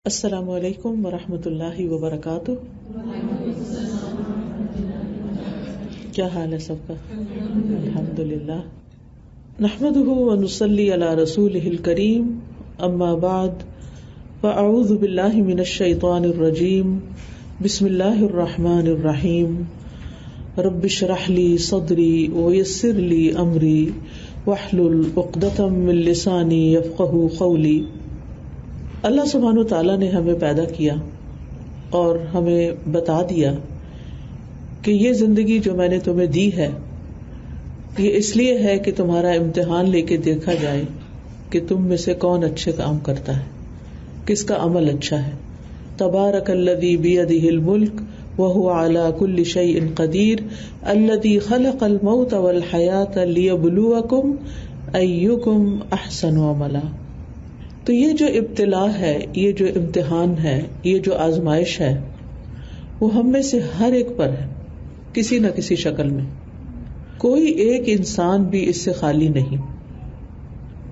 السلام علیکم ورحمۃ اللہ وبرکاتہ. کیا حال ہے سب کا؟ الحمد للہ. نحمده ونصلی علی رسولہ الکریم. اما بعد فاعوذ باللہ من الشیطان الرجیم. بسم اللہ الرحمن الرحیم. رب اشرح لی صدری ویسر لی امری واحلل عقدۃ من لسانی یفقہوا قولی. اللہ سبحانہ تعالیٰ نے ہمیں پیدا کیا اور ہمیں بتا دیا کہ یہ زندگی جو میں نے تمہیں دی ہے یہ اس لیے ہے کہ تمہارا امتحان لے کے دیکھا جائے کہ تم میں سے کون اچھے کام کرتا ہے, کس کا عمل اچھا ہے. تبارک الذی بیدہ الملک وہو علی کل شیء قدیر الذی خلق الموت والحیاۃ لیبلوکم ایکم احسن عملا. تو یہ جو ابتلا ہے, یہ جو امتحان ہے, یہ جو آزمائش ہے, وہ ہم میں سے ہر ایک پر ہے کسی نہ کسی شکل میں. کوئی ایک انسان بھی اس سے خالی نہیں.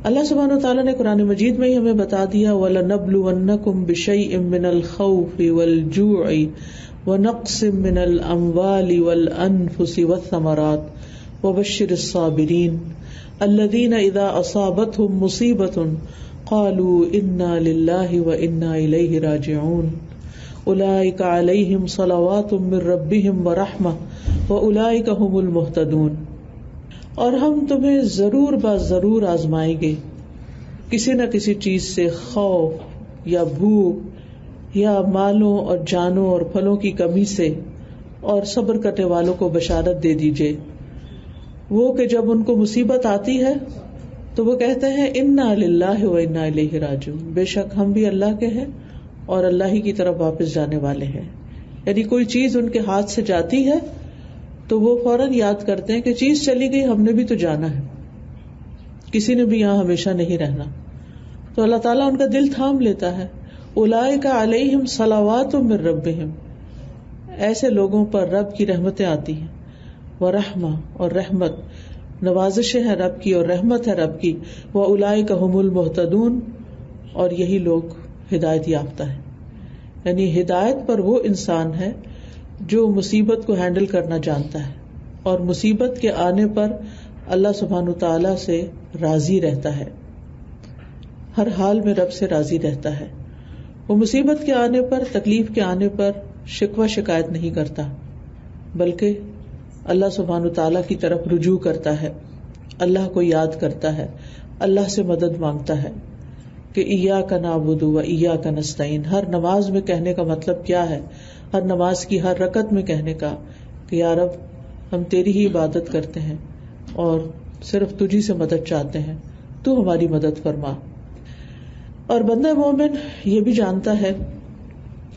اللہ سبحانہ وتعالیٰ نے قرآن مجید میں ہی ہمیں بتا دیا وَلَنَبْلُوَنَّكُمْ بِشَيْءٍ مِّنَ الْخَوْفِ وَالْجُوعِ وَنَقْصٍ مِّنَ الْأَمْوَالِ وَالْأَنفُسِ وَالثَّمَرَاتِ وَبَشِّرِ الصَّابِرِينَ الَّذِينَ إِذَا أَصَابَتْهُمْ مُصِيبَةٌ قالوا انا للہ وانا الیہ راجعون اولئک علیہم صلوات من ربہم ورحمہ واولئک هم المہتدون. اور ہم تمہیں ضرور ضرور آزمائیں گے کسی نہ کسی چیز سے, خوف یا بھوک یا مالوں اور جانوں اور پھلوں کی کمی سے, اور صبر کرنے والوں کو بشارت دے دیجئے وہ کہ جب ان کو مصیبت آتی ہے تو وہ کہتے ہیں انا للہ و انا الیہ راجعون, بے شک ہم بھی اللہ کے ہیں اور اللہ ہی کی طرف واپس جانے والے ہیں. یعنی کوئی چیز ان کے ہاتھ سے جاتی ہے تو وہ فوراً یاد کرتے ہیں کہ چیز چلی گئی, ہم نے بھی تو جانا ہے, کسی نے بھی یہاں ہمیشہ نہیں رہنا. تو اللہ تعالیٰ ان کا دل تھام لیتا ہے. اولئک علیہم صلوات من ربہم, ایسے لوگوں پر رب کی رحمتیں آتی ہیں, ورحمہ اور رحمت, نوازشیں ہے رب کی اور رحمت ہے رب کی. وَأُولَئِكَ هُمُ الْمُهْتَدُونَ, اور یہی لوگ ہدایت یافتہ ہیں. یعنی ہدایت پر وہ انسان ہے جو مصیبت کو ہینڈل کرنا جانتا ہے اور مصیبت کے آنے پر اللہ سبحانہ تعالیٰ سے راضی رہتا ہے, ہر حال میں رب سے راضی رہتا ہے. وہ مصیبت کے آنے پر, تکلیف کے آنے پر شکوہ شکایت نہیں کرتا بلکہ اللہ سبحانہ تعالیٰ کی طرف رجوع کرتا ہے, اللہ کو یاد کرتا ہے, اللہ سے مدد مانگتا ہے کہ ایاک نعبد و ایاک نستعین. ہر نماز میں کہنے کا مطلب کیا ہے, ہر نماز کی ہر رکعت میں کہنے کا کہ یا رب ہم تیری ہی عبادت کرتے ہیں اور صرف تجھی سے مدد چاہتے ہیں, تو ہماری مدد فرما. اور بندہ مومن یہ بھی جانتا ہے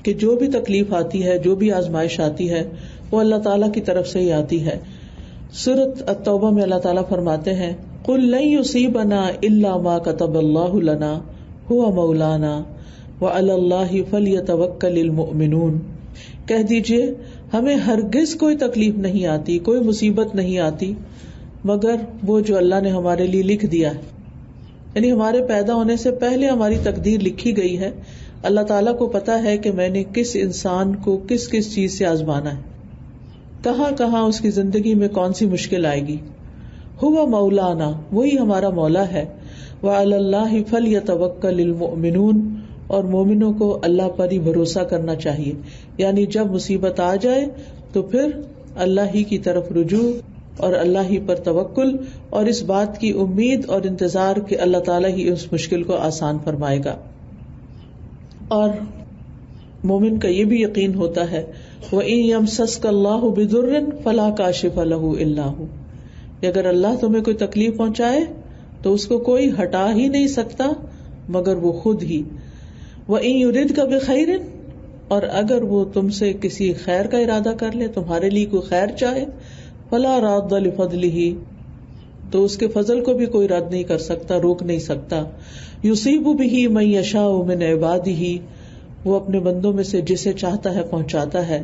کہ جو بھی تکلیف آتی ہے, جو بھی آزمائش آتی ہے, وہ اللہ تعالیٰ کی طرف سے ہی آتی ہے. سورۃ التوبہ میں اللہ تعالیٰ فرماتے ہیں قُل لَن يُصِيبَنَا إِلَّا مَا كَتَبَ اللَّهُ لَنَا هُوَ مَوْلَانَا وَعَلَى اللَّهِ فَلْيَتَوَكَّلِ الْمُؤْمِنُونَ. کہہ دیجئے ہمیں ہرگز کوئی تکلیف نہیں آتی, کوئی مصیبت نہیں آتی مگر وہ جو اللہ نے ہمارے لیے لکھ دیا ہے. یعنی ہمارے پیدا ہونے سے پہلے ہماری تقدیر لکھی گئی ہے. اللہ تعالیٰ کو پتا ہے کہ میں نے کس انسان کو کس کس چیز سے آزمانا ہے, کہاں کہاں اس کی زندگی میں کون سی مشکل آئے گی. ہوا مولانا, وہی ہمارا مولا ہے. وعلی اللہ فلیتوکل المؤمنون, اور مومنوں کو اللہ پر ہی بھروسہ کرنا چاہیے. یعنی جب مصیبت آ جائے تو پھر اللہ ہی کی طرف رجوع اور اللہ ہی پر توکل, اور اس بات کی امید اور انتظار کہ اللہ تعالیٰ ہی اس مشکل کو آسان فرمائے گا. اور مومن کا یہ بھی یقین ہوتا ہے وَإِن يَمْسَسْكَ اللَّهُ بِضُرٍّ فَلَا كَاشِفَ لَهُ إِلَّا هُوَ, اگر اللہ تمہیں کوئی تکلیف پہنچائے تو اس کو کوئی ہٹا ہی نہیں سکتا مگر وہ خود ہی. وَإِن يُرِدْكَ بِخَيْرٍ, اور اگر وہ تم سے کسی خیر کا ارادہ کر لے, تمہارے لیے کوئی خیر چاہے, فَلَا رَادَّ لِفَضْلِهِ, تو اس کے فضل کو بھی کوئی رد نہیں کر سکتا, روک نہیں سکتا. يُصِيبُ بِهِ مَن يَشَاءُ مِنْ عِبَادِهِ, وہ اپنے بندوں میں سے جسے چاہتا ہے پہنچاتا ہے,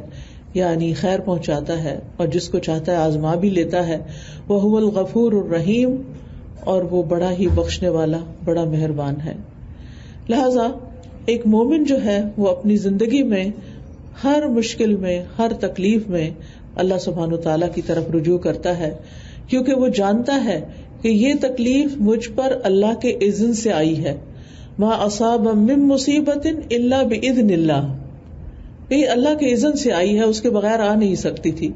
یعنی خیر پہنچاتا ہے, اور جس کو چاہتا ہے آزما بھی لیتا ہے. وَهُوَ الْغَفُورُ الرَّحِيمُ, اور وہ بڑا ہی بخشنے والا, بڑا مہربان ہے. لہذا ایک مومن جو ہے وہ اپنی زندگی میں ہر مشکل میں، ہر تکلیف میں اللہ سبحانہ وتعالیٰ کی طرف رجوع کرتا ہے، کیونکہ وہ جانتا ہے کہ یہ تکلیف مجھ پر اللہ کے اذن سے آئی ہے. ما اصاب من مصیبت الا باذن اللہ، یہ اللہ کے اذن سے آئی ہے، اس کے بغیر آ نہیں سکتی تھی.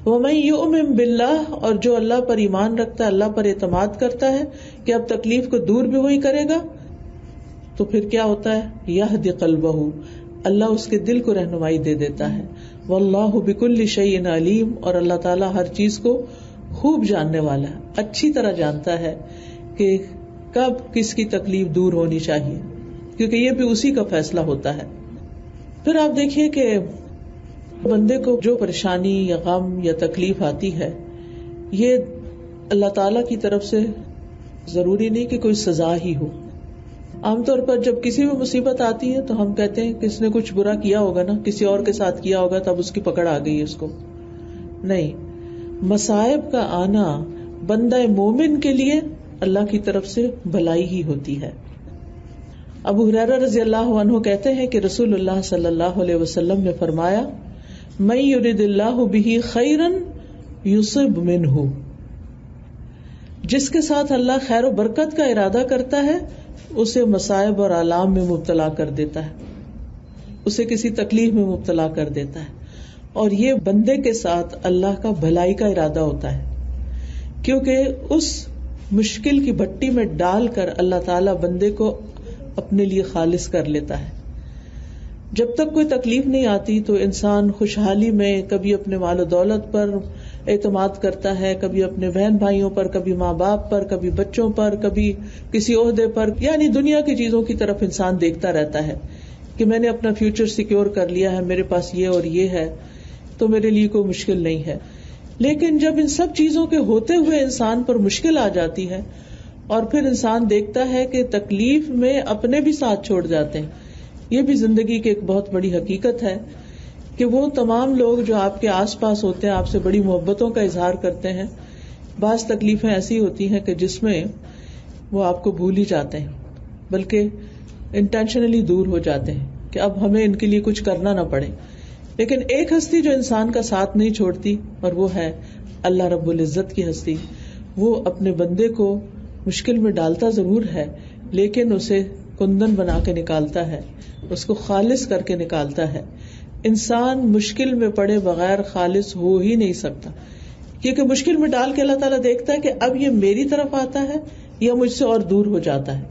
ومن یؤمن باللہ، اور جو اللہ پر ایمان رکھتا ہے، اللہ پر اعتماد کرتا ہے کہ اب تکلیف کو دور بھی وہی کرے گا، تو پھر کیا ہوتا ہے؟ یہدی قلبہ، اللہ اس کے دل کو رہنمائی دے دیتا ہے. واللہ بکل شیء علیم، اور اللہ تعالیٰ ہر چیز کو خوب جاننے والا ہے، اچھی طرح جانتا ہے کہ کب کس کی تکلیف دور ہونی چاہیے، کیونکہ یہ بھی اسی کا فیصلہ ہوتا ہے. پھر آپ دیکھیے کہ بندے کو جو پریشانی یا غم یا تکلیف آتی ہے، یہ اللہ تعالیٰ کی طرف سے ضروری نہیں کہ کوئی سزا ہی ہو. عام طور پر جب کسی بھی مصیبت آتی ہے تو ہم کہتے ہیں کہ اس نے کچھ برا کیا ہوگا نا، کسی اور کے ساتھ کیا ہوگا تب اس کی پکڑ آ گئی اس کو. نہیں، مصائب کا آنا بندہ مومن کے لیے اللہ کی طرف سے بھلائی ہی ہوتی ہے. ابو ہریرہ رضی اللہ عنہ کہتے ہیں کہ رسول اللہ صلی اللہ علیہ وسلم نے فرمایا، من یرد اللہ بہ خیرا یصب منہ، جس کے ساتھ اللہ خیر و برکت کا ارادہ کرتا ہے اسے مصائب اور آلام میں مبتلا کر دیتا ہے، اسے کسی تکلیف میں مبتلا کر دیتا ہے. اور یہ بندے کے ساتھ اللہ کا بھلائی کا ارادہ ہوتا ہے، کیونکہ اس مشکل کی بھٹی میں ڈال کر اللہ تعالیٰ بندے کو اپنے لیے خالص کر لیتا ہے. جب تک کوئی تکلیف نہیں آتی تو انسان خوشحالی میں کبھی اپنے مال و دولت پر اعتماد کرتا ہے، کبھی اپنے بہن بھائیوں پر، کبھی ماں باپ پر، کبھی بچوں پر، کبھی کسی عہدے پر، یعنی دنیا کی چیزوں کی طرف انسان دیکھتا رہتا ہے کہ میں نے اپنا فیوچر سیکیور کر لیا ہے، میرے پاس یہ اور یہ ہے تو میرے لیے کوئی مشکل نہیں ہے. لیکن جب ان سب چیزوں کے ہوتے ہوئے انسان پر مشکل آ جاتی ہے اور پھر انسان دیکھتا ہے کہ تکلیف میں اپنے بھی ساتھ چھوڑ جاتے ہیں. یہ بھی زندگی کی ایک بہت بڑی حقیقت ہے کہ وہ تمام لوگ جو آپ کے آس پاس ہوتے ہیں، آپ سے بڑی محبتوں کا اظہار کرتے ہیں، بعض تکلیفیں ایسی ہوتی ہیں کہ جس میں وہ آپ کو بھول ہی جاتے ہیں، بلکہ انٹینشنلی دور ہو جاتے ہیں کہ اب ہمیں ان کے لیے کچھ کرنا نہ پڑے. لیکن ایک ہستی جو انسان کا ساتھ نہیں چھوڑتی، اور وہ ہے اللہ رب العزت کی ہستی. وہ اپنے بندے کو مشکل میں ڈالتا ضرور ہے، لیکن اسے کندن بنا کے نکالتا ہے، اس کو خالص کر کے نکالتا ہے. انسان مشکل میں پڑے بغیر خالص ہو ہی نہیں سکتا، کیونکہ مشکل میں ڈال کے اللہ تعالیٰ دیکھتا ہے کہ اب یہ میری طرف آتا ہے یا مجھ سے اور دور ہو جاتا ہے.